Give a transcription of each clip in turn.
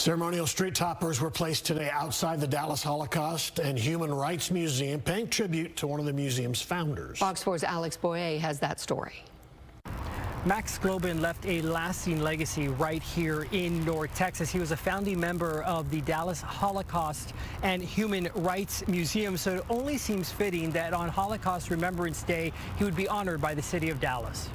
Ceremonial street toppers were placed today outside the Dallas Holocaust and Human Rights Museum, paying tribute to one of the museum's founders. Fox 4's Alex Boyer has that story. Max Glauben left a lasting legacy right here in North Texas. He was a founding member of the Dallas Holocaust and Human Rights Museum, so it only seems fitting that on Holocaust Remembrance Day, he would be honored by the city of Dallas.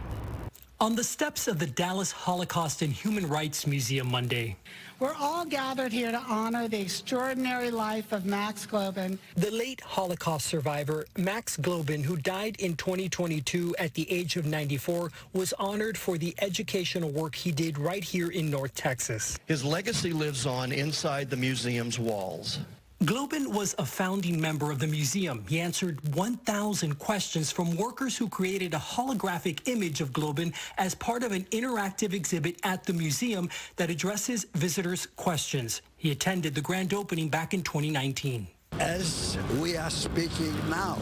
On the steps of the Dallas Holocaust and Human Rights Museum Monday, we're all gathered here to honor the extraordinary life of Max Glauben. The late Holocaust survivor, Max Glauben, who died in 2022 at the age of 94, was honored for the educational work he did right here in North Texas. His legacy lives on inside the museum's walls. Glauben was a founding member of the museum. He answered 1,000 questions from workers who created a holographic image of Glauben as part of an interactive exhibit at the museum that addresses visitors' questions. He attended the grand opening back in 2019. As we are speaking now,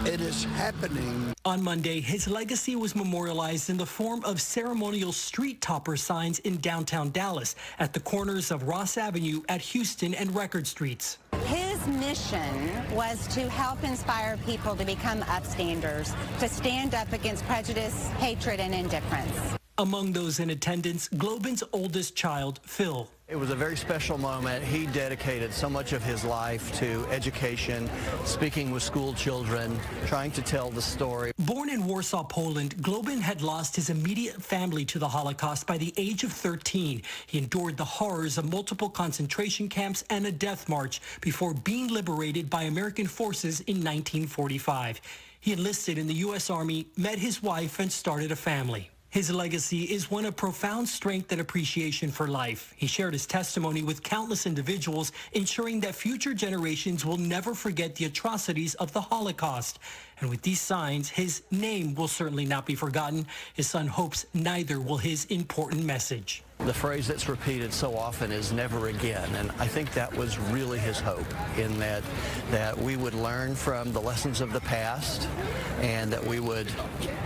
it is happening. On Monday, his legacy was memorialized in the form of ceremonial street topper signs in downtown Dallas at the corners of Ross Avenue at Houston and Record Streets. His mission was to help inspire people to become upstanders, to stand up against prejudice, hatred, and indifference. Among those in attendance, Glauben's oldest child, Phil. It was a very special moment. He dedicated so much of his life to education, speaking with school children, trying to tell the story. Born in Warsaw, Poland, Glauben had lost his immediate family to the Holocaust by the age of 13. He endured the horrors of multiple concentration camps and a death march before being liberated by American forces in 1945. He enlisted in the U.S. Army, met his wife, and started a family. His legacy is one of profound strength and appreciation for life. He shared his testimony with countless individuals, ensuring that future generations will never forget the atrocities of the Holocaust. And with these signs, his name will certainly not be forgotten. His son hopes neither will his important message. The phrase that's repeated so often is never again, and I think that was really his hope, in that we would learn from the lessons of the past and that we would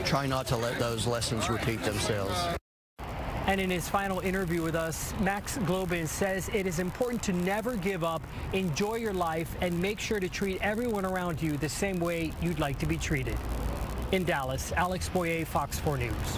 try not to let those lessons repeat themselves. And in his final interview with us, Max Glauben says it is important to never give up, enjoy your life, and make sure to treat everyone around you the same way you'd like to be treated. In Dallas, Alex Boyer, Fox 4 News.